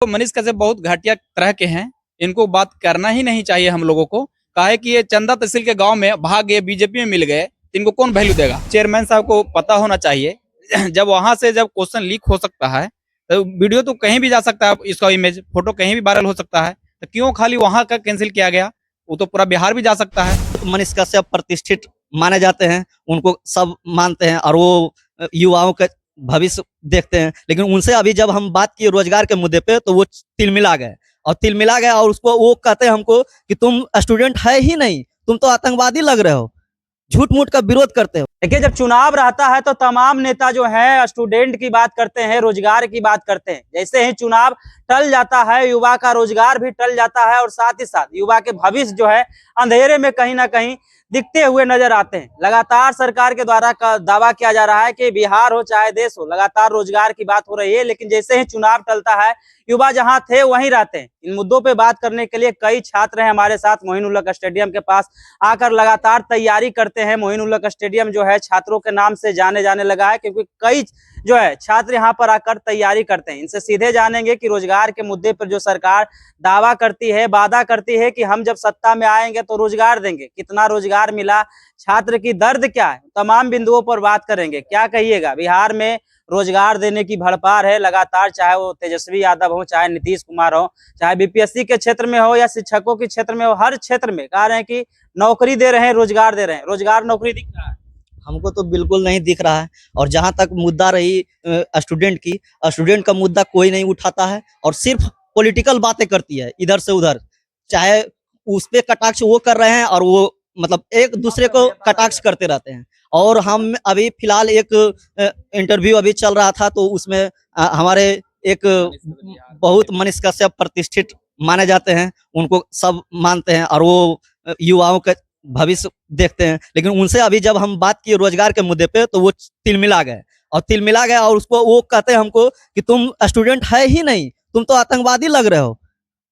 तो मनीष कश्यप बहुत घटिया तरह के हैं। इनको बात करना ही नहीं चाहिए हम लोगों को। काहे कि ये चंदा तहसील के गांव में भाग गए, बीजेपी में मिल गए, तो इनको कौन वैल्यू देगा। चेयरमैन साहब को पता होना चाहिए जब वहां से जब क्वेश्चन लीक हो सकता है तो वीडियो तो कहीं भी जा सकता है, इसका इमेज फोटो कहीं भी वायरल हो सकता है, तो क्यों खाली वहां का कैंसिल किया गया। वो तो पूरा बिहार भी जा सकता है। मनीष कश्यप प्रतिष्ठित माने जाते हैं, उनको सब मानते हैं और वो युवाओं का भविष्य देखते हैं। लेकिन उनसे अभी जब हम बात किए रोजगार के मुद्दे पे तो वो तिलमिला गए और उसको वो कहते हैं हमको कि तुम स्टूडेंट है ही नहीं, तुम तो आतंकवादी लग रहे हो, झूठ मूठ का विरोध करते हो। देखिए, जब चुनाव रहता है तो तमाम नेता जो है स्टूडेंट की बात करते हैं, रोजगार की बात करते हैं। जैसे ही चुनाव टल जाता है, युवा का रोजगार भी टल जाता है और साथ ही साथ युवा के भविष्य जो है अंधेरे में कहीं ना कहीं दिखते हुए नजर आते हैं। लगातार सरकार के द्वारा का दावा किया जा रहा है कि बिहार हो चाहे देश हो, लगातार रोजगार की बात हो रही है, लेकिन जैसे ही चुनाव टलता है युवा जहां थे वहीं रहते हैं। इन मुद्दों पे बात करने के लिए कई छात्र हैं हमारे साथ मोइनुल हक स्टेडियम के पास आकर लगातार तैयारी करते हैं। मोइनुल हक स्टेडियम जो है छात्रों के नाम से जाने जाने लगा है, क्योंकि कई जो है छात्र यहाँ पर आकर तैयारी करते हैं। इनसे सीधे जानेंगे कि रोजगार के मुद्दे पर जो सरकार दावा करती है, वादा करती है कि हम जब सत्ता में आएंगे तो रोजगार देंगे, कितना रोजगार मिला, छात्र की दर्द क्या है, तमाम बिंदुओं पर बात करेंगे। क्या कहिएगा, बिहार में रोजगार देने की भड़पार है लगातार, चाहे वो तेजस्वी यादव हो, चाहे नीतीश कुमार हो, चाहे बीपीएससी के क्षेत्र में हो या शिक्षकों के क्षेत्र में हो, हर क्षेत्र में कह रहे हैं कि नौकरी दे रहे हैं, रोजगार दे रहे हैं। रोजगार नौकरी दिख रहा है? हमको तो बिल्कुल नहीं दिख रहा है। और जहां तक मुद्दा रही स्टूडेंट का मुद्दा कोई नहीं उठाता है और सिर्फ पॉलिटिकल बातें करती है इधर से उधर। चाहे उस पे कटाक्ष वो कर रहे हैं और वो मतलब एक दूसरे को कटाक्ष करते रहते हैं। और हम अभी फिलहाल एक इंटरव्यू अभी चल रहा था तो उसमें हमारे एक बहुत मनीष कश्यप प्रतिष्ठित माने जाते हैं, उनको सब मानते हैं और वो युवाओं का भविष्य देखते हैं। लेकिन उनसे अभी जब हम बात किए रोजगार के मुद्दे पे तो वो तिलमिला गए और उसको वो कहते हैं हमको कि तुम स्टूडेंट है ही नहीं, तुम तो आतंकवादी लग रहे हो,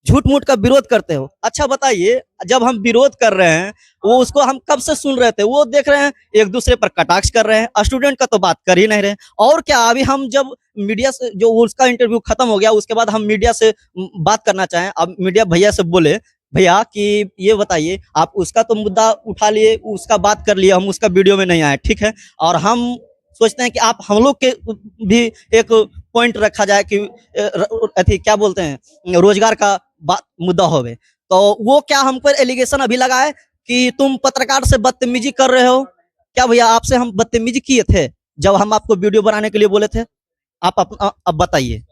झूठ मूठ का विरोध करते हो। अच्छा बताइए, जब हम विरोध कर रहे हैं वो उसको हम कब से सुन रहे थे, वो देख रहे हैं एक दूसरे पर कटाक्ष कर रहे हैं, स्टूडेंट का तो बात कर ही नहीं रहे। और क्या अभी हम जब मीडिया से जो उसका इंटरव्यू खत्म हो गया उसके बाद हम मीडिया से बात करना चाहें, अब मीडिया भैया से बोले भैया कि ये बताइए, आप उसका तो मुद्दा उठा लिए, उसका बात कर लिए, हम उसका वीडियो में नहीं आए, ठीक है, और हम सोचते हैं कि आप हम लोग के भी एक पॉइंट रखा जाए कि अथी क्या बोलते हैं रोजगार का मुद्दा होवे। तो वो क्या हम पर एलिगेशन अभी लगा है कि तुम पत्रकार से बदतमीजी कर रहे हो। क्या भैया आपसे हम बदतमीजी किए थे जब हम आपको वीडियो बनाने के लिए बोले थे? आप अब बताइए।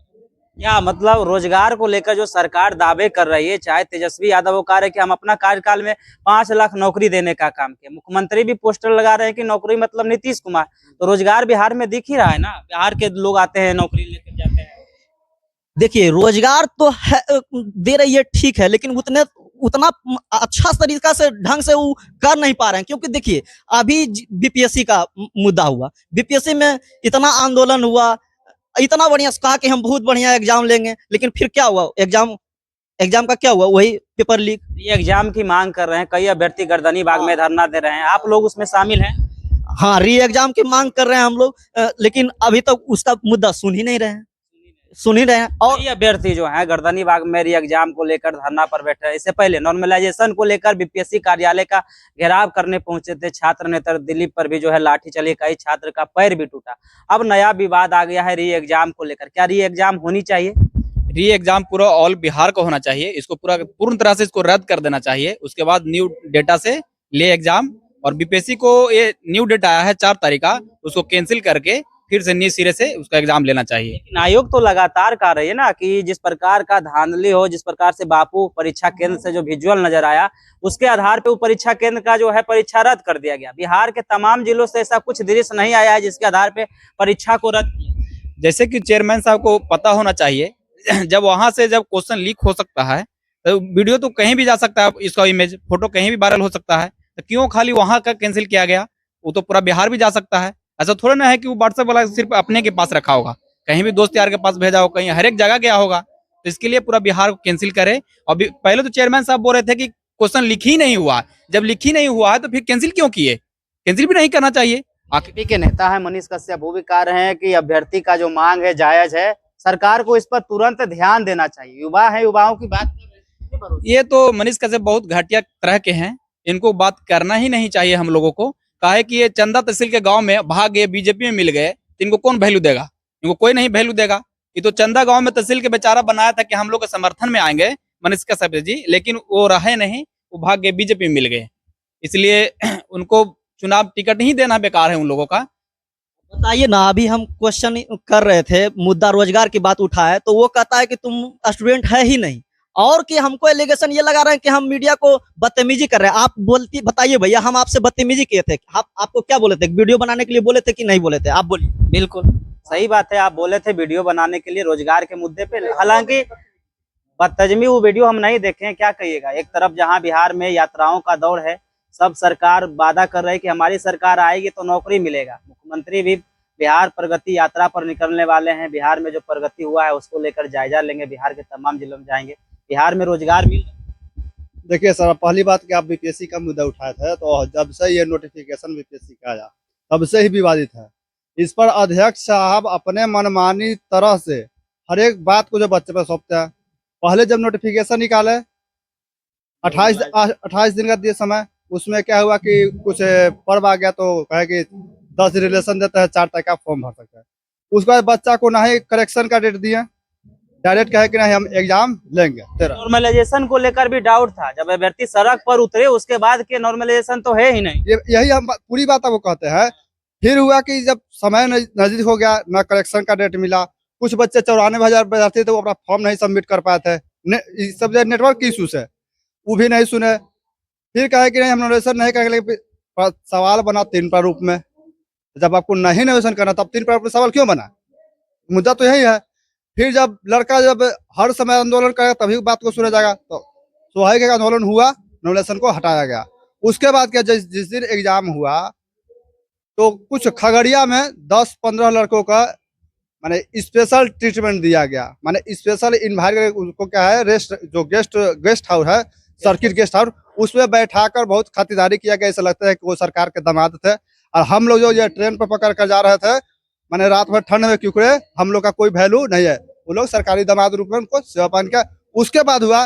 क्या मतलब रोजगार को लेकर जो सरकार दावे कर रही है, चाहे तेजस्वी यादव वो कह रहे हैं कि हम अपना कार्यकाल में 5 लाख नौकरी देने का काम किया, मुख्यमंत्री भी पोस्टर लगा रहे हैं कि नौकरी मतलब नीतीश कुमार, तो रोजगार बिहार में दिख ही रहा है ना, बिहार के लोग आते हैं नौकरी लेकर जाते हैं। देखिए रोजगार तो है, दे रही है ठीक है, लेकिन उतना अच्छा तरीका से ढंग से वो कर नहीं पा रहे हैं। क्योंकि देखिए अभी बीपीएससी का मुद्दा हुआ, बीपीएससी में इतना आंदोलन हुआ, इतना बढ़िया कहा कि हम बहुत बढ़िया एग्जाम लेंगे, लेकिन फिर क्या हुआ, एग्जाम का क्या हुआ, वही पेपर लीक। ये एग्जाम की मांग कर रहे हैं, कई अभ्यर्थी गर्दनी बाग में धरना दे रहे हैं, आप लोग उसमें शामिल हैं? हाँ, री एग्जाम की मांग कर रहे हैं हम लोग, लेकिन अभी तक उसका मुद्दा सुन ही रहे हैं। और कई अभ्यर्थी जो है गर्दनी बाग में री एग्जाम को लेकर धरना पर बैठे हैं। इससे पहले नॉर्मलाइजेशन को लेकर बीपीएससी कार्यालय का घेराव करने पहुंचे थे छात्र नेता दिलीप पर भी जो है लाठी चली, कई छात्र का पैर भी टूटा। अब नया विवाद आ गया है री एग्जाम को लेकर। क्या री एग्जाम होनी चाहिए? री एग्जाम पूरा ऑल बिहार को होना चाहिए, इसको पूर्ण तरह से इसको रद्द कर देना चाहिए। उसके बाद न्यू डेटा से ले एग्जाम, और बीपीएससी को ये न्यू डेटा आया है 4 तारीख का, उसको कैंसिल करके फिर से नए सिरे से उसका एग्जाम लेना चाहिए। आयोग तो लगातार कह रही है ना कि जिस प्रकार का धांधली हो, जिस प्रकार से बापू परीक्षा केंद्र से जो विजुअल नजर आया उसके आधार पे वो परीक्षा केंद्र का जो है परीक्षा रद्द कर दिया गया। बिहार के तमाम जिलों से ऐसा कुछ दृश्य नहीं आया है जिसके आधार पे परीक्षा को रद्द किया। जैसे कि चेयरमैन साहब को पता होना चाहिए जब वहां से जब क्वेश्चन लीक हो सकता है तो वीडियो तो कहीं भी जा सकता है, इसका इमेज फोटो कहीं भी वायरल हो सकता है, तो क्यों खाली वहां का कैंसिल किया गया। वो तो पूरा बिहार भी जा सकता है। ऐसा थोड़ा ना है कि वो व्हाट्सएप वाला सिर्फ अपने के पास रखा होगा, कहीं भी दोस्त यार के पास भेजा हो, कहीं हर एक जगह गया होगा। तो इसके लिए पूरा बिहार को कैंसिल करे। और पहले तो चेयरमैन साहब बोल रहे थे कि क्वेश्चन लिख ही नहीं हुआ, जब लिख ही नहीं हुआ है तो फिर कैंसिल क्यों किए, कैंसिल भी नहीं करना चाहिए। बीजेपी के नेता है मनीष कश्यप, वो भी कह रहे हैं कि अभ्यर्थी का जो मांग है जायज है, सरकार को इस पर तुरंत ध्यान देना चाहिए। युवा है, युवाओं की बात कर रहे हैं। ये तो मनीष कश्यप बहुत घटिया तरह के हैं, इनको बात करना ही नहीं चाहिए हम लोगों को। काहे कि ये चंदा तहसील के गांव में भाग गए, बीजेपी में मिल गए, तो इनको कौन वैल्यू देगा? इनको कोई नहीं वैल्यू देगा। ये तो चंदा गांव में तहसील के बेचारा बनाया था कि हम लोग के समर्थन में आएंगे मनीष कश्यप जी, लेकिन वो रहे नहीं, वो भाग गए, बीजेपी में मिल गए। इसलिए उनको चुनाव टिकट ही देना बेकार है उन लोगों का। बताइए ना, अभी हम क्वेश्चन कर रहे थे, मुद्दा रोजगार की बात उठाए तो वो कहता है कि तुम स्टूडेंट है ही नहीं, और कि हमको एलिगेशन ये लगा रहे हैं कि हम मीडिया को बदतमीजी कर रहे हैं। आप बोलती बताइए भैया, हम आपसे बदतमीजी किए थे? आपको क्या बोले थे? वीडियो बनाने के लिए बोले थे कि नहीं बोले थे? आप बोलिए। बिल्कुल सही बात है, आप बोले थे वीडियो बनाने के लिए रोजगार के मुद्दे पे। हालांकि बदतमीजी वो वीडियो हम नहीं देखे हैं, क्या कहिएगा। एक तरफ जहां बिहार में यात्राओं का दौर है, सब सरकार वादा कर रही है कि हमारी सरकार आएगी तो नौकरी मिलेगा। मुख्यमंत्री भी बिहार प्रगति यात्रा पर निकलने वाले हैं। बिहार में जो प्रगति हुआ है उसको लेकर जायजा लेंगे, बिहार के तमाम जिलों में जाएंगे। बिहार में रोजगार मिल देखिए सर, पहली बात कि आप बीपीएससी का मुद्दा उठाए थे, तो जब से ये नोटिफिकेशन बीपीएससी का आया तब से ही विवादित है। इस पर अध्यक्ष साहब अपने मनमानी तरह से हर एक बात को जो बच्चे पर सौंपते हैं। पहले जब नोटिफिकेशन निकाले 28 दिन का दिए समय, उसमें क्या हुआ कि कुछ पर्व आ गया तो कहे कि 10 रिलेशन देते हैं, 4 तक का फॉर्म भर सकते हैं। उसके बाद बच्चा को ना ही करेक्शन का डेट दिए, डायरेक्ट कहे कि नहीं हम एग्जाम लेंगे। नॉर्मलाइजेशन को लेकर भी डाउट था, जब अभ्यर्थी सड़क पर उतरे उसके बाद के नॉर्मलाइजेशन तो है ही नहीं। यही हम पूरी बात आपको कहते हैं। फिर हुआ कि जब समय नजदीक हो गया, ना करेक्शन का डेट मिला, कुछ बच्चे 94,000 विद्यार्थी थे, वो अपना फॉर्म नहीं सबमिट कर पाए थे। सब नेटवर्क की इशू से वो भी नहीं सुने। फिर कहे कि नहीं हम नोटिफिकेशन नहीं करेंगे। सवाल बना 3 प्रारूप में, जब आपको नहीं नोटिफिकेशन करना तब 3 प्रारूप में सवाल क्यों बना? मुद्दा तो यही है। फिर जब लड़का जब हर समय आंदोलन करेगा तभी बात को सुना जाएगा, तो स्वाभाविक आंदोलन हुआ, नोटिफिकेशन को हटाया गया। उसके बाद क्या, जिस दिन एग्जाम हुआ तो कुछ खगड़िया में 10-15 लड़कों का माने स्पेशल ट्रीटमेंट दिया गया। माने स्पेशल इन्वायरमेंट, उसको क्या है, जो गेस्ट हाउस है, सर्किट गेस्ट हाउस, उसमें बैठाकर बहुत खातिरदारी किया गया। ऐसा लगता है कि वो सरकार के दामाद थे। और हम लोग जो ये ट्रेन पर पकड़ कर जा रहे थे, माने रात भर ठंड में क्योंकि हम लोग का कोई वैल्यू नहीं है। वो लोग सरकारी दामाद रूप में उनको सेवा पान किया। उसके बाद हुआ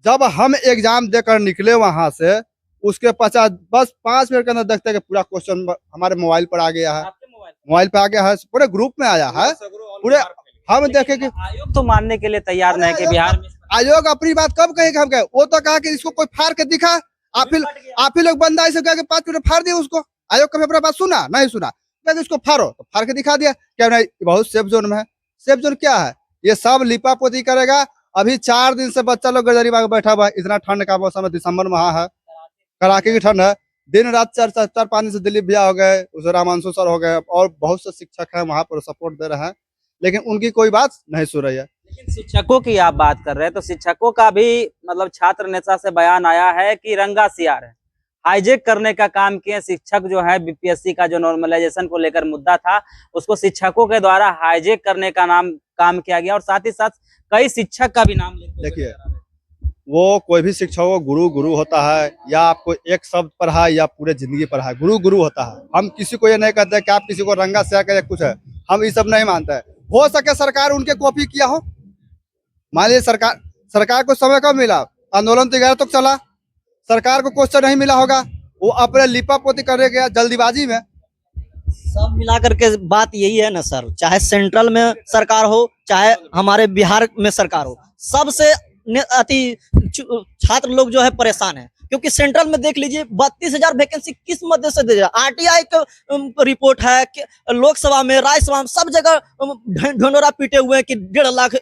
जब हम एग्जाम देकर निकले वहां से, उसके 5 मिनट के अंदर देखते हैं कि पूरा क्वेश्चन हमारे मोबाइल पर आ गया है। मोबाइल पे आ गया है, पूरे ग्रुप में आया है पूरे। हम देखे कि आयोग तो मानने के लिए तैयार नहीं कि बिहार में आयोग अपनी बात कब कहेगा? हम कहे वो तो कहा कि इसको कोई फाड़ के दिखा। आप ही लोग बंदा ऐसे कहा कि 5 मिनट फाड़ दिया उसको। आयोग कभी अपना बात सुना नहीं सुना, क्या इसको फाड़ो तो फाड़ के दिखा दिया। क्या नहीं, बहुत सेफ जोन में है। सेफ जोन क्या है? ये सब लिपा पोती करेगा। अभी 4 दिन से बच्चा लोग गजरीबाग में बैठा हुआ है। इतना ठंड का मौसम है, दिसंबर माह है, कड़ाके की ठंड है। दिन रात 4-5 दिन से दिलीप भैया हो गए, उसे रामांशु सर हो गए, और बहुत से शिक्षक हैं वहां पर सपोर्ट दे रहे हैं, लेकिन उनकी कोई बात नहीं सुन रही है। लेकिन शिक्षकों की आप बात कर रहे हैं तो शिक्षकों का भी मतलब छात्र नेता से बयान आया है कि रंगा सियार है, हाईजेक करने का काम किए शिक्षक जो है। बीपीएससी का जो नॉर्मलाइजेशन को लेकर मुद्दा था, उसको शिक्षकों के द्वारा हाईजेक करने का काम किया गया, और साथ ही साथ कई शिक्षक का भी नाम लेते। देखिए, वो कोई भी शिक्षक हो, गुरु होता है, या आपको एक शब्द पढ़ा या पूरे जिंदगी पढ़ा है, गुरु होता है। हम किसी को ये नहीं कहते कि आप किसी को रंगा सिया करे कुछ है, हम ये सब नहीं मानते हैं। हो सके सरकार उनके कॉपी किया हो। मान लीजिए सरकार को समय कब मिला? आंदोलन तो 11 तक चला, सरकार को क्वेश्चन नहीं मिला होगा, वो अपने लिपा पोती करने गया जल्दीबाजी में। सब मिलाकर के बात यही है ना सर, चाहे सेंट्रल में सरकार हो चाहे हमारे बिहार में सरकार हो, सबसे अति छात्र लोग जो है परेशान है। क्योंकि सेंट्रल में देख लीजिए 32,000 वैकेंसी किस मध्य से दे रहा है। आरटीआई का रिपोर्ट है, लोकसभा में, राज्यसभा में, सब जगह ढोंडोरा पीटे हुए हैं कि 1.5 लाख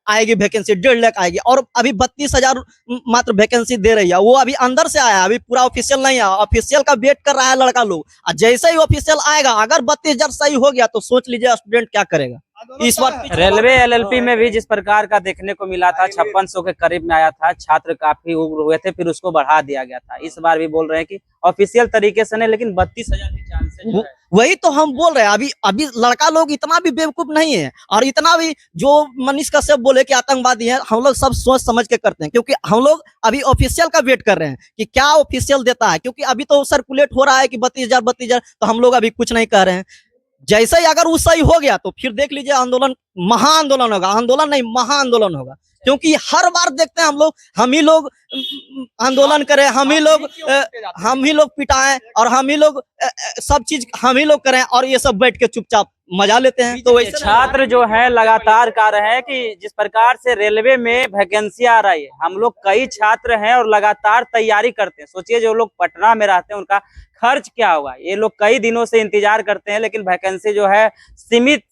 आएगी वैकेंसी, 1.5 लाख आएगी, और अभी 32,000 मात्र वैकेंसी दे रही है। वो अभी अंदर से आया, अभी पूरा ऑफिशियल नहीं आया। ऑफिशियल का वेट कर रहा है लड़का लोग, और जैसे ही ऑफिशियल आएगा, अगर 32,000 सही हो गया तो सोच लीजिए स्टूडेंट क्या करेगा। इस बार रेलवे एलएलपी में भी जिस प्रकार का देखने को मिला था, 5600 के करीब में आया था, छात्र काफी उग्र हुए थे, फिर उसको बढ़ा दिया गया था। इस बार भी बोल रहे हैं कि ऑफिशियल तरीके से नहीं, लेकिन 32,000 के चांसेस है। वही तो हम बोल रहे हैं, अभी लड़का लोग इतना भी बेवकूफ नहीं है, और इतना भी जो मनीष कश्यप बोले कि आतंकवादी है, हम लोग सब सोच समझ के करते हैं। क्योंकि हम लोग अभी ऑफिशियल का वेट कर रहे हैं कि क्या ऑफिशियल देता है, क्योंकि अभी तो सर्कुलेट हो रहा है कि 32,000, तो हम लोग अभी कुछ नहीं कह रहे हैं। जैसे ही अगर वो सही हो गया तो फिर देख लीजिए आंदोलन, महाआंदोलन होगा, आंदोलन नहीं महाआंदोलन होगा। क्योंकि हर बार देखते हैं हम ही लोग आंदोलन करें, हम ही लोग पिटाएं और हम ही लोग सब चीज हम ही लोग करें और ये सब बैठ के चुपचाप मजा लेते हैं। तो वैसे छात्र जो है लगातार कह रहे हैं कि जिस प्रकार से रेलवे में वैकेंसी आ रही है, हम लोग कई छात्र हैं और लगातार तैयारी करते हैं। सोचिए जो लोग पटना में रहते हैं उनका खर्च क्या होगा। ये लोग कई दिनों से इंतजार करते हैं, लेकिन वैकेंसी जो है सीमित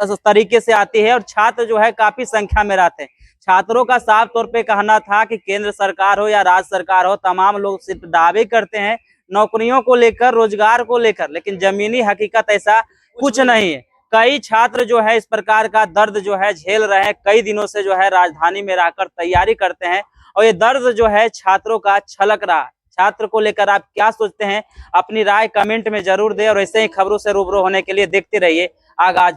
तरीके से आती है और छात्र जो है काफी संख्या में रहते हैं। छात्रों का साफ तौर पे कहना था कि केंद्र सरकार हो या राज्य सरकार हो, तमाम लोग सिर्फ दावे करते हैं नौकरियों को लेकर, रोजगार को लेकर, लेकिन जमीनी हकीकत ऐसा कुछ नहीं है। कई छात्र जो है इस प्रकार का दर्द जो है झेल रहे हैं, कई दिनों से जो है राजधानी में रहकर तैयारी करते हैं और ये दर्द जो है छात्रों का छलक रहा है। छात्र को लेकर आप क्या सोचते हैं, अपनी राय कमेंट में जरूर दें और ऐसे ही खबरों से रूबरू होने के लिए देखते रहिए आगाज।